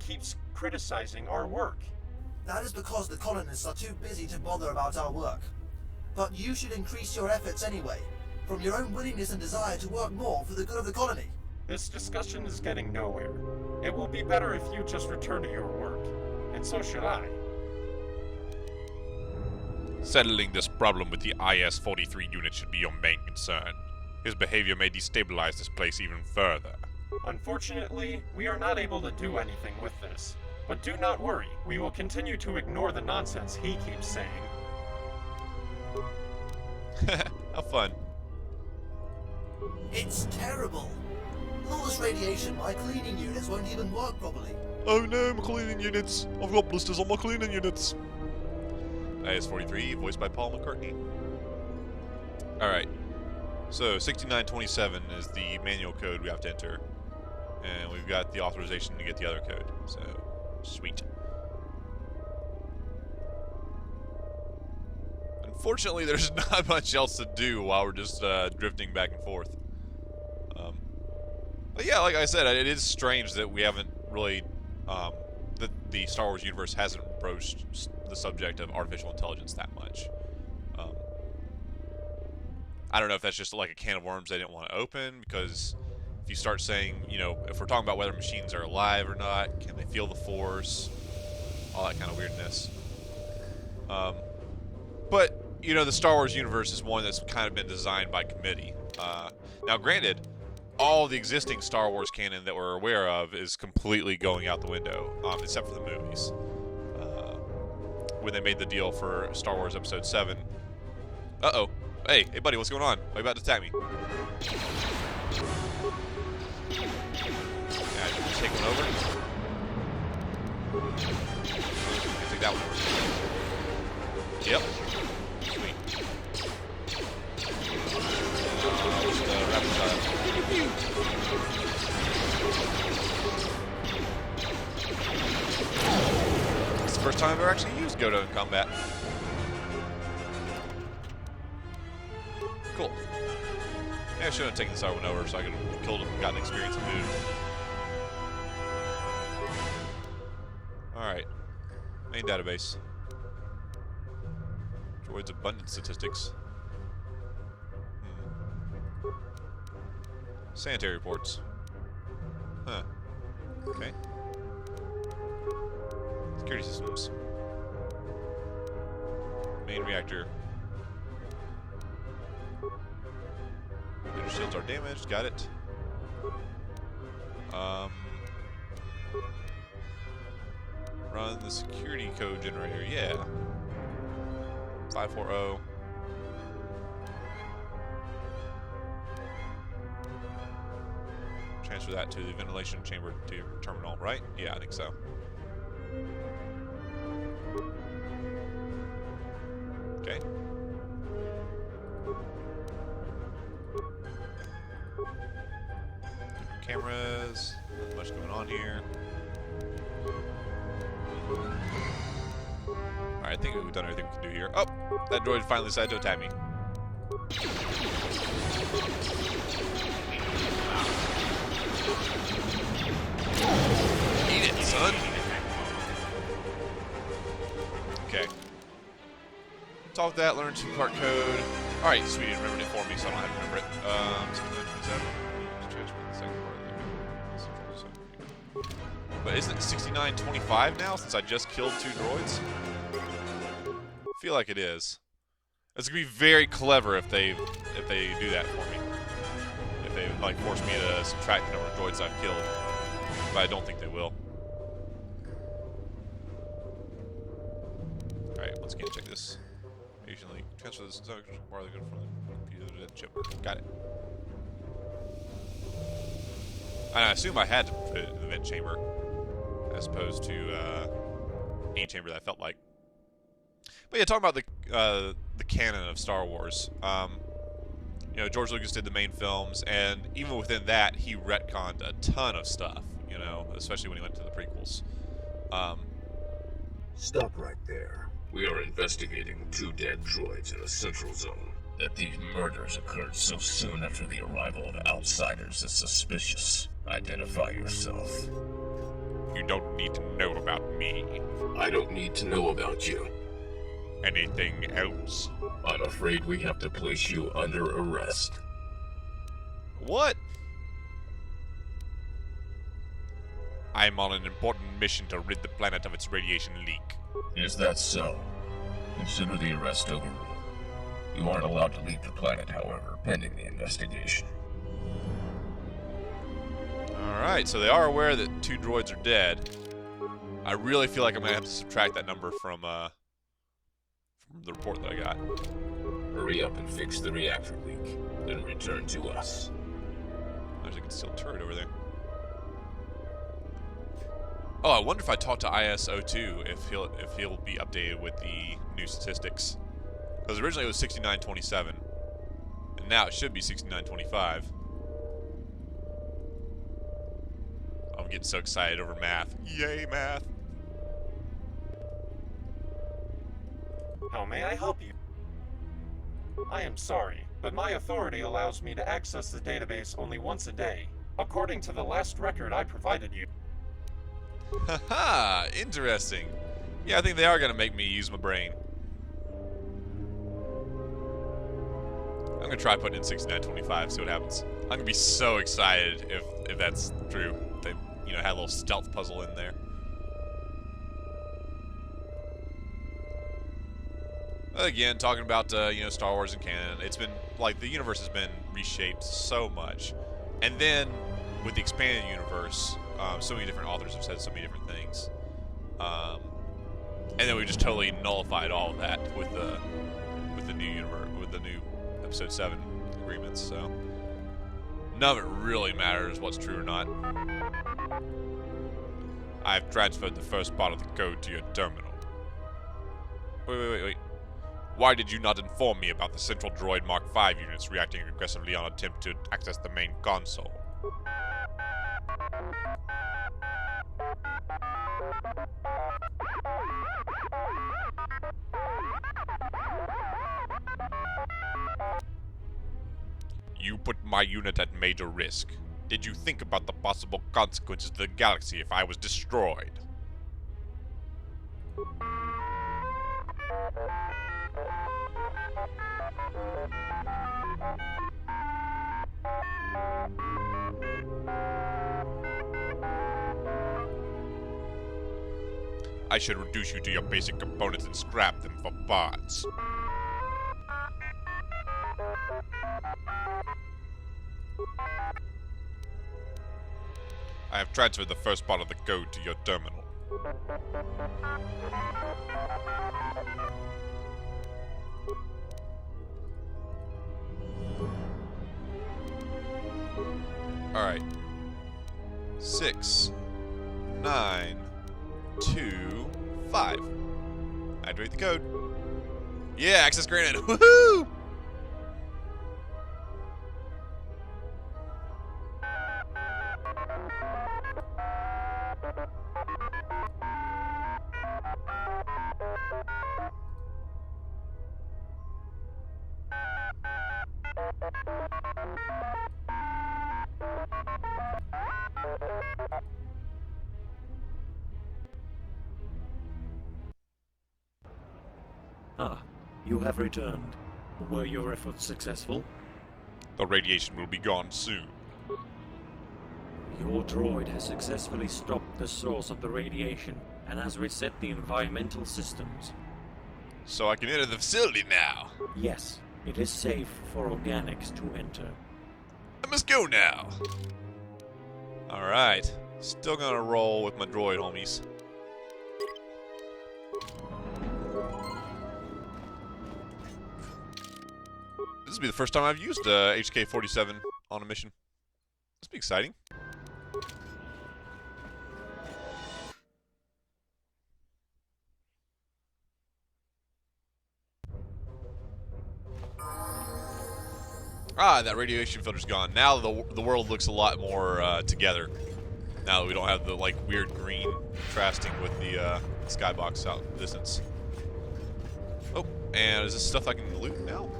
keeps criticizing our work. That is because the colonists are too busy to bother about our work. But you should increase your efforts anyway, from your own willingness and desire to work more for the good of the colony. This discussion is getting nowhere. It will be better if you just return to your work, and so should I. Settling this problem with the IS-43 unit should be your main concern. His behavior may destabilize this place even further. Unfortunately, we are not able to do anything with this. But do not worry, we will continue to ignore the nonsense he keeps saying. How fun. It's terrible. With all this radiation, my cleaning units won't even work properly. Oh no, my cleaning units! I've got blisters on my cleaning units! IS-43, voiced by Paul McCartney. Alright, so 6927 is the manual code we have to enter. And we've got the authorization to get the other code, so sweet. Unfortunately, there's not much else to do while we're just drifting back and forth. But yeah, like I said, it is strange that we haven't really, that the Star Wars universe hasn't broached the subject of artificial intelligence that much. I don't know if that's just like a can of worms they didn't want to open, because if you start saying, you know, if we're talking about whether machines are alive or not, can they feel the Force, all that kind of weirdness. But, you know, the Star Wars universe is one that's kind of been designed by committee. Now, granted, all the existing Star Wars canon that we're aware of is completely going out the window, except for the movies. When they made the deal for Star Wars Episode 7. Uh-oh. Hey, buddy, what's going on? Why are you about to attack me? Yeah, just take one over. I take that one over. Yep. Sweet. Just rapid shot. It's the first time I've ever actually used KotOR in combat. Cool. Yeah, I should have taken this other one over so I could have killed him and gotten experience and food. Alright. Main database. Droid's abundance statistics. Sanitary reports. Huh. Okay. Security systems. Main reactor. Inner shields are damaged. Got it. Run the security code generator. Yeah. 540. Transfer that to the ventilation chamber to your terminal, right? Yeah, I think so. Okay. Cameras. Not much going on here. Alright, I think we've done everything we can do here. Oh! That droid finally decided to attack me. Eat it, son! Okay. Talk that, learn 2-part code. Alright, sweet, it remembered it for me, so I don't have to remember it. 6927. But isn't it 6925 now, since I just killed 2 droids? I feel like it is. It's gonna be very clever if they do that for me. If they like force me to subtract the number of droids I've killed. But I don't think they will. Alright, once again check this. Occasionally transfer this more than good from the computer to the chip. Got it. And I assume I had to put it in the vent chamber, as opposed to any chamber that I felt like. But yeah, talking about the canon of Star Wars. You know, George Lucas did the main films, and even within that, he retconned a ton of stuff. You know, especially when he went to the prequels. Stop right there. We are investigating 2 dead droids in a central zone. That these murders occurred so soon after the arrival of outsiders is suspicious. Identify yourself. You don't need to know about me. I don't need to know about you. Anything else? I'm afraid we have to place you under arrest. What? I'm on an important mission to rid the planet of its radiation leak. Is that so? Consider the arrest overruled. You aren't allowed to leave the planet, however, pending the investigation. Alright, so they are aware that 2 droids are dead. I really feel like I'm going to have to subtract that number from the report that I got. Hurry up and fix the reactor leak, then return to us. There's a concealed turret over there. Oh, I wonder if I talk to IS-02 if he'll be updated with the new statistics. Because originally it was 6927, and now it should be 6925. I'm getting so excited over math. Yay, math! How may I help you? I am sorry, but my authority allows me to access the database only once a day, according to the last record I provided you. Haha, interesting. Yeah, I think they are going to make me use my brain. I'm going to try putting in 6925, see what happens. I'm going to be so excited if that's true. They, had a little stealth puzzle in there. Again, talking about, Star Wars and canon, it's been, like, the universe has been reshaped so much. And then, with the expanded universe, so many different authors have said so many different things. And then we just totally nullified all of that with the new universe, with the new Episode 7 agreements, so none of it really matters what's true or not. I've transferred the first part of the code to your terminal. Wait. Why did you not inform me about the Central Droid Mark V units reacting aggressively on attempt to access the main console? You put my unit at major risk. Did you think about the possible consequences to the galaxy if I was destroyed? I should reduce you to your basic components and scrap them for parts. I have transferred the first part of the code to your terminal. Alright. 6, 9, 2, 5. Activate the code. Yeah, access granted. Woohoo! Ah, you have returned. Were your efforts successful? The radiation will be gone soon. Your droid has successfully stopped the source of the radiation and has reset the environmental systems. So I can enter the facility now. Yes, it is safe for organics to enter. I must go now. Alright. Still gonna roll with my droid, homies. This will be the first time I've used HK-47 on a mission. This will be exciting. Ah, that radiation filter's gone. Now the world looks a lot more together. Now that we don't have the weird green contrasting with the skybox out in the distance. Oh, and is this stuff I can loot now?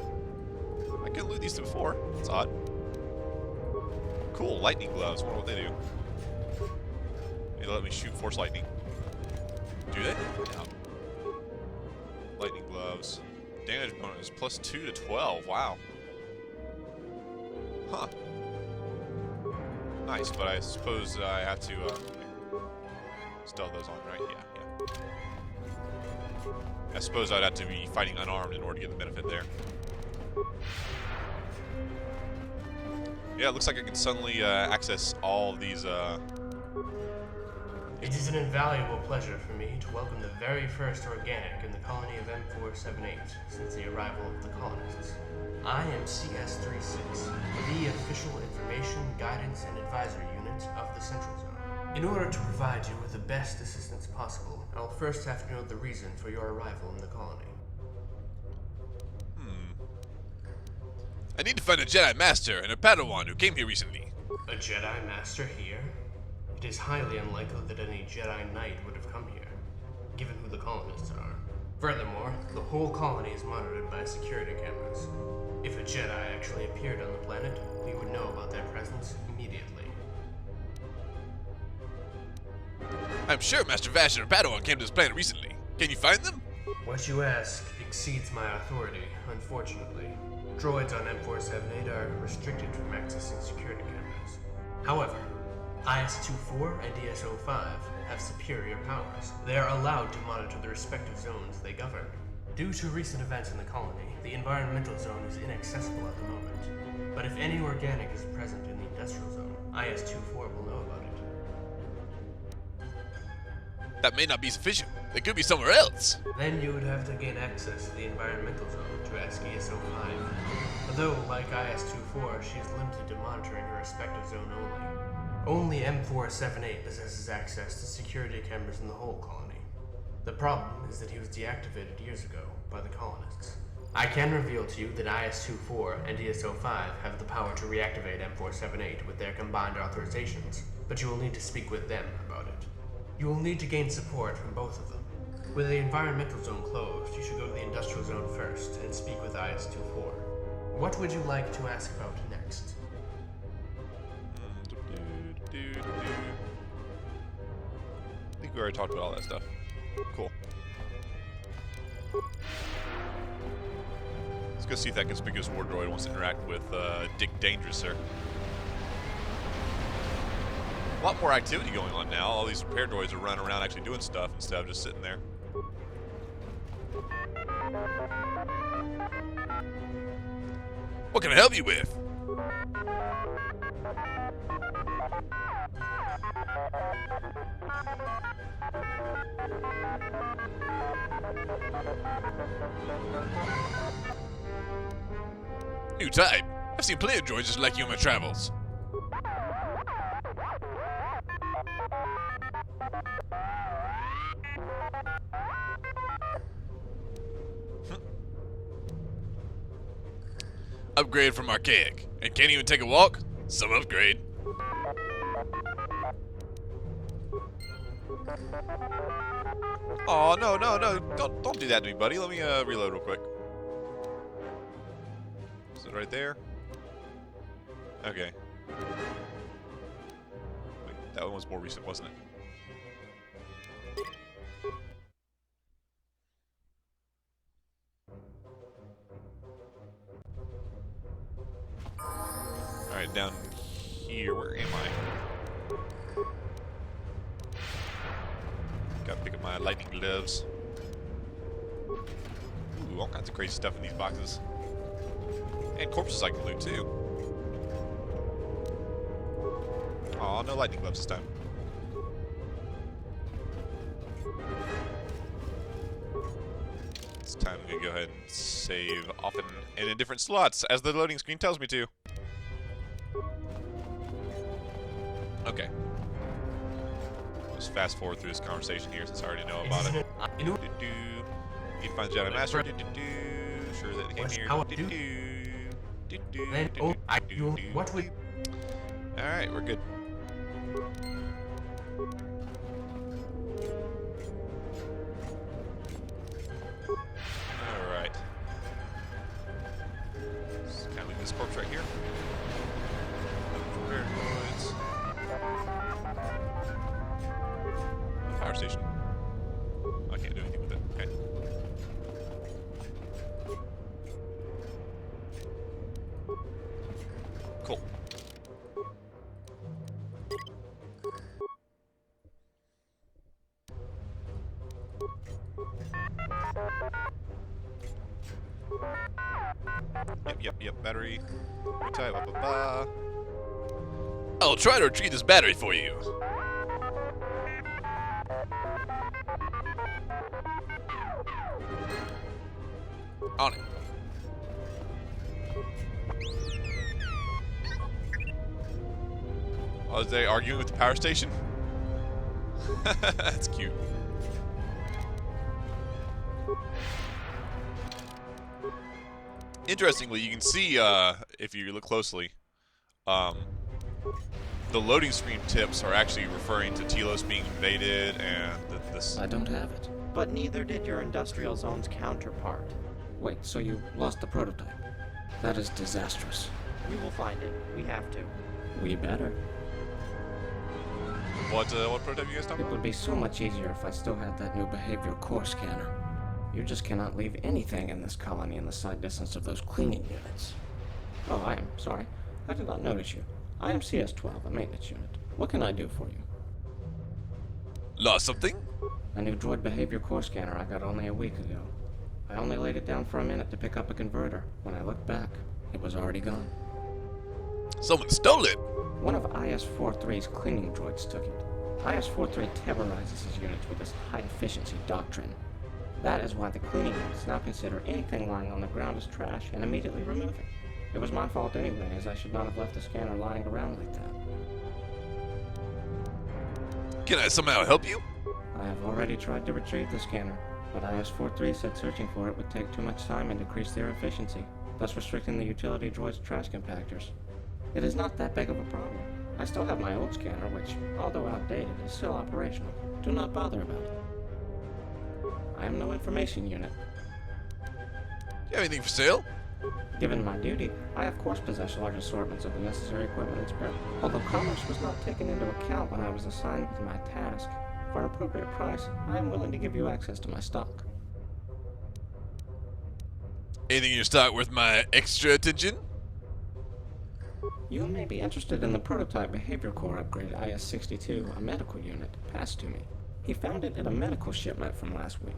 I couldn't loot these before. That's odd. Cool, lightning gloves. I wonder what they do. They let me shoot force lightning. Do they? No. Lightning gloves. Damage bonus plus 2 to 12. Wow. Huh. Nice, but I suppose I have to stealth those on, right? Yeah. I suppose I'd have to be fighting unarmed in order to get the benefit there. Yeah, it looks like I can suddenly access all of these. It is an invaluable pleasure for me to welcome the very first organic in the colony of M4-78 since the arrival of the colonists. I am CS-36, the official information, guidance, and advisory unit of the Central Zone. In order to provide you with the best assistance possible, I'll first have to know the reason for your arrival in the colony. I need to find a Jedi Master and a Padawan who came here recently. A Jedi Master here? It is highly unlikely that any Jedi Knight would have come here, given who the colonists are. Furthermore, the whole colony is monitored by security cameras. If a Jedi actually appeared on the planet, we would know about their presence immediately. I'm sure Master Vash and a Padawan came to this planet recently. Can you find them? What you ask exceeds my authority, unfortunately. Droids on M4-78 are restricted from accessing security cameras. However, IS-24 and ES-05 have superior powers. They are allowed to monitor the respective zones they govern. Due to recent events in the colony, the environmental zone is inaccessible at the moment. But if any organic is present in the industrial zone, IS-24 will know about it. That may not be sufficient. They could be somewhere else. Then you would have to gain access to the environmental zone to ask ES-05. Although, like IS-24, she is limited to monitoring her respective zone only. Only M4-78 possesses access to security cameras in the whole colony. The problem is that he was deactivated years ago by the colonists. I can reveal to you that IS-24 and ES-05 have the power to reactivate M4-78 with their combined authorizations, but you will need to speak with them about it. You will need to gain support from both of them. With the environmental zone closed, you should go to the industrial zone first and speak with IS-24. What would you like to ask about next? I think we already talked about all that stuff. Cool. Let's go see if that conspicuous war droid wants to interact with Dick Dangerouser. A lot more activity going on now. All these repair droids are running around actually doing stuff instead of just sitting there. What can I help you with? New type. I've seen plenty of droids just like you in my travels. Upgrade from archaic. And can't even take a walk? Some upgrade. Oh no. Don't do that to me, buddy. Let me reload real quick. Is it right there? Okay. Wait, that one was more recent, wasn't it? Alright, down here, where am I? Gotta pick up my lightning gloves. Ooh, all kinds of crazy stuff in these boxes. And corpses I can loot too. Aw, no lightning gloves this time. It's time to go ahead and save often and in different slots, as the loading screen tells me to. Okay. Let's fast forward through this conversation here since I already know about it. Need to find Jedi Master. Sure that came here. What would... Alright, we're good. Alright. Just kind of leave this corpse right here. Repair droids. I can't do anything with it. Okay. Cool. Yep, battery. Type, blah, blah, blah. I'll try to retrieve this battery for you. On it. Oh, is they arguing with the power station? That's cute. Interestingly, you can see, if you look closely, the loading screen tips are actually referring to Telos being invaded and this... I don't have it. But neither did your industrial zone's counterpart. Wait, so you lost the prototype? That is disastrous. We will find it. We have to. We better. What prototype you guys talking It about? would be so much easier if I still had that new behavioral core scanner. You just cannot leave anything in this colony in the sight distance of those cleaning units. Oh, I am sorry. I did not notice you. I am CS-12, a maintenance unit. What can I do for you? Lost something? A new droid behavior core scanner I got only a week ago. I only laid it down for a minute to pick up a converter. When I looked back, it was already gone. Someone stole it! One of IS-43's cleaning droids took it. IS-43 terrorizes his units with this high-efficiency doctrine. That is why the cleaning units now consider anything lying on the ground as trash and immediately remove it. It was my fault anyway, as I should not have left the scanner lying around like that. Can I somehow help you? I have already tried to retrieve the scanner, but IS-43 said searching for it would take too much time and decrease their efficiency, thus restricting the utility droid's trash compactors. It is not that big of a problem. I still have my old scanner, which, although outdated, is still operational. Do not bother about it. I am no information unit. You have anything for sale? Given my duty, I of course possess large assortments of the necessary equipment and spare. Although commerce was not taken into account when I was assigned with my task, for an appropriate price, I am willing to give you access to my stock. Anything in your stock worth my extra attention? You may be interested in the prototype behavior core upgrade IS-62, a medical unit, passed to me. He found it at a medical shipment from last week.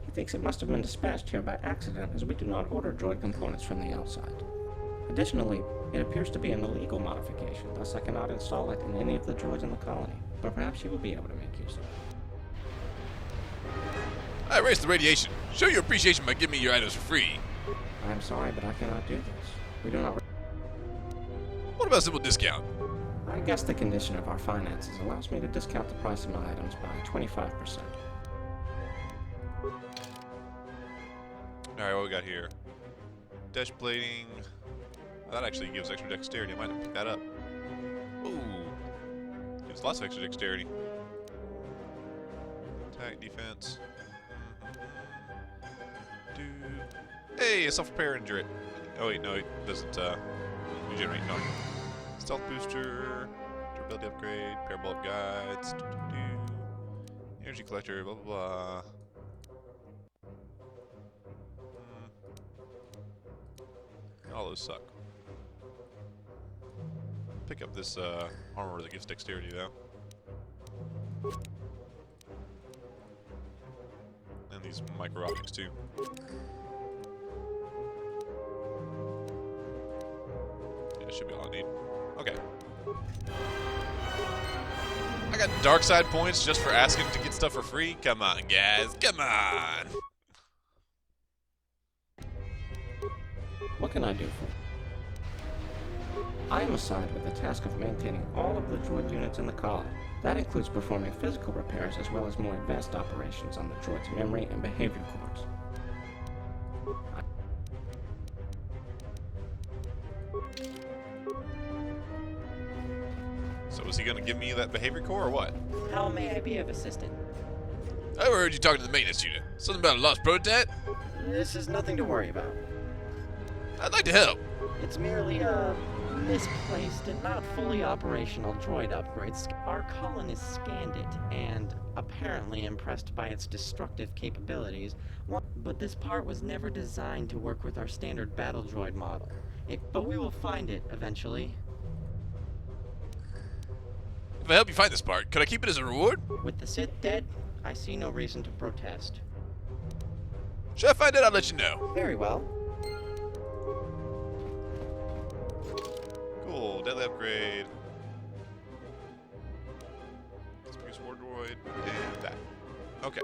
He thinks it must have been dispatched here by accident, as we do not order droid components from the outside. Additionally, it appears to be an illegal modification, thus I cannot install it in any of the droids in the colony, but perhaps you will be able to make use of it. I erased the radiation. Show your appreciation by giving me your items for free. I am sorry, but I cannot do this. We do not... What about a simple discount? I guess the condition of our finances allows me to discount the price of my items by 25%. Alright, what we got here? Dash plating. That actually gives extra dexterity. I might have to pick that up. Ooh. Gives lots of extra dexterity. Attack, defense. Dude. Hey, a self-repair injury. Oh wait, no, it doesn't regenerate. No. Stealth booster. Durability upgrade. Pair bullet guides. Energy collector. Blah blah blah. All those suck. Pick up this armor that gives dexterity though. And these micro optics too. Yeah, should be all I need. Okay. I got dark side points just for asking to get stuff for free? Come on, guys. Come on! What can I do for you? I am assigned with the task of maintaining all of the droid units in the colony. That includes performing physical repairs as well as more advanced operations on the droid's memory and behavior cores. So is he gonna give me that behavior core or what? How may I be of assistance? I overheard you talking to the maintenance unit. Something about a lost prototype? This is nothing to worry about. I'd like to help. It's merely a Misplaced and not fully operational droid upgrades, our colonists scanned it and, apparently impressed by its destructive capabilities, but this part was never designed to work with our standard battle droid model. But we will find it eventually. If I help you find this part, could I keep it as a reward? With the Sith dead, I see no reason to protest. Should I find it? I'll let you know. Very well. Cool, deadly upgrade. Space War droid, and that. Okay.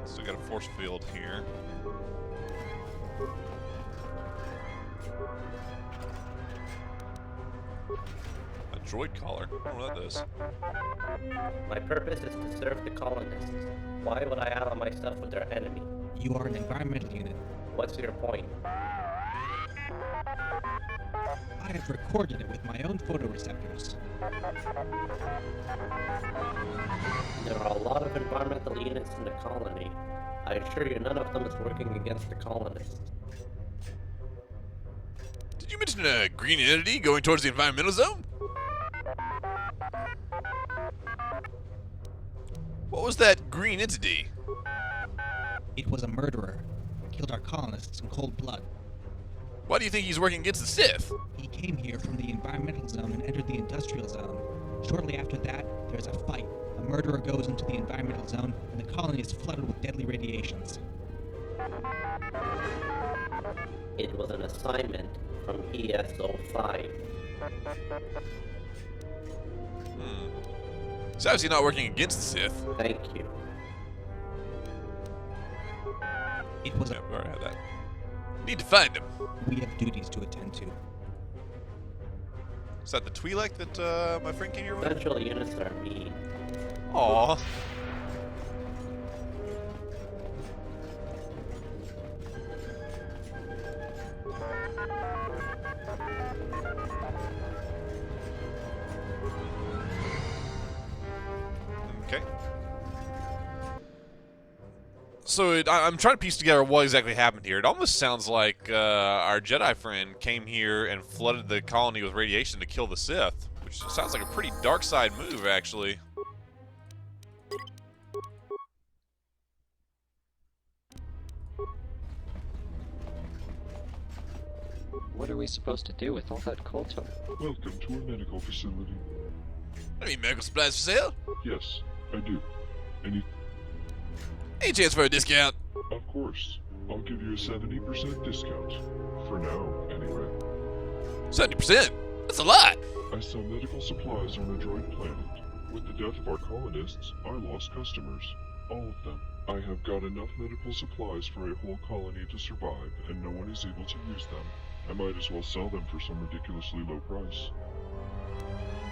Still got a force field here. A droid collar? I don't know what that is. My purpose is to serve the colonists. Why would I ally myself with their enemy? You are an environmental unit. What's your point? I have recorded it with my own photoreceptors. There are a lot of environmental units in the colony. I assure you none of them is working against the colonists. Did you mention a green entity going towards the environmental zone? What was that green entity? It was a murderer. Killed our colonists in cold blood. Why do you think he's working against the Sith? He came here from the environmental zone and entered the industrial zone. Shortly after that, there's a fight. A murderer goes into the environmental zone, and the colony is flooded with deadly radiations. It was an assignment from ES-05. He's obviously not working against the Sith. Thank you. It was Yep, we already had that. Need to find him. We have duties to attend to. Is that the Twi'lek that my friend came here with? Central units are mean. Aww. Okay. So I'm trying to piece together what exactly happened here. It almost sounds like our Jedi friend came here and flooded the colony with radiation to kill the Sith, which sounds like a pretty dark side move, actually. What are we supposed to do with all that KotOR? Welcome to our medical facility. Any medical supplies for sale? Yes, I do. Any chance for a discount? Of course. I'll give you a 70% discount. For now, anyway. 70%? That's a lot! I sell medical supplies on a droid planet. With the death of our colonists, I lost customers. All of them. I have got enough medical supplies for a whole colony to survive, and no one is able to use them. I might as well sell them for some ridiculously low price.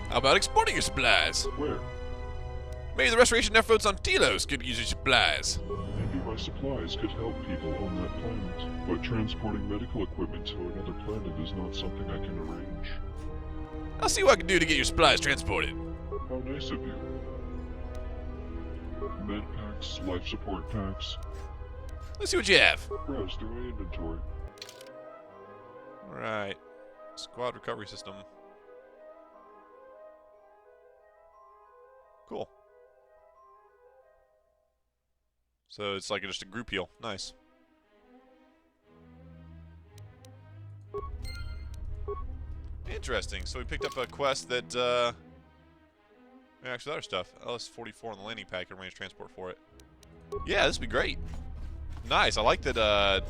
How about exporting your supplies? Where? Maybe the restoration efforts on Telos could use your supplies. Maybe my supplies could help people on that planet, but transporting medical equipment to another planet is not something I can arrange. I'll see what I can do to get your supplies transported. How nice of you. Med packs, life support packs. Let's see what you have. Browse through my inventory. Alright. Squad recovery system. Cool. So it's like just a group heal. Nice. Interesting. So we picked up a quest that, actually other stuff. LS-44 on the landing pad can arrange transport for it. Yeah, this would be great. Nice. I like that,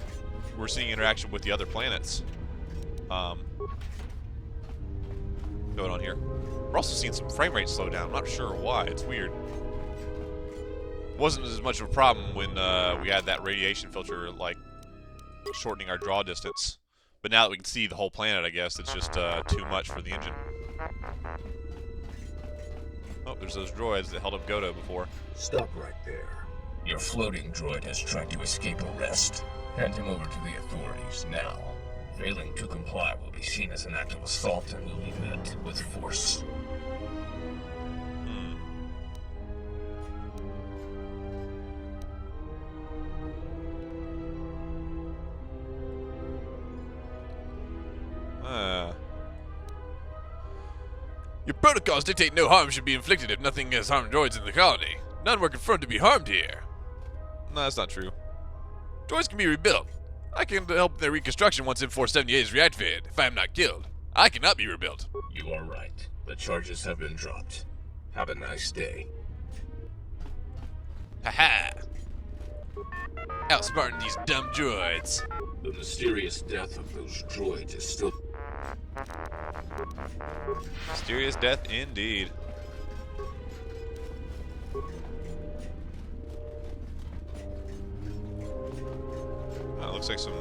we're seeing interaction with the other planets. Going on here. We're also seeing some frame rate slow down. I'm not sure why. It's weird. Wasn't as much of a problem when we had that radiation filter, like, shortening our draw distance. But now that we can see the whole planet, I guess, it's just too much for the engine. Oh, there's those droids that held up Goto before. Stop right there. Your floating droid has tried to escape arrest. Hand him over to the authorities now. Failing to comply will be seen as an act of assault and will be met with force. Your protocols dictate no harm should be inflicted if nothing has harmed droids in the colony. None were confirmed to be harmed here. No, that's not true. Droids can be rebuilt. I can help their reconstruction once M4-78 is reactivated, if I am not killed. I cannot be rebuilt. You are right. The charges have been dropped. Have a nice day. Haha! Outsmarting these dumb droids. The mysterious death of those droids is still... Mysterious death indeed. Looks like some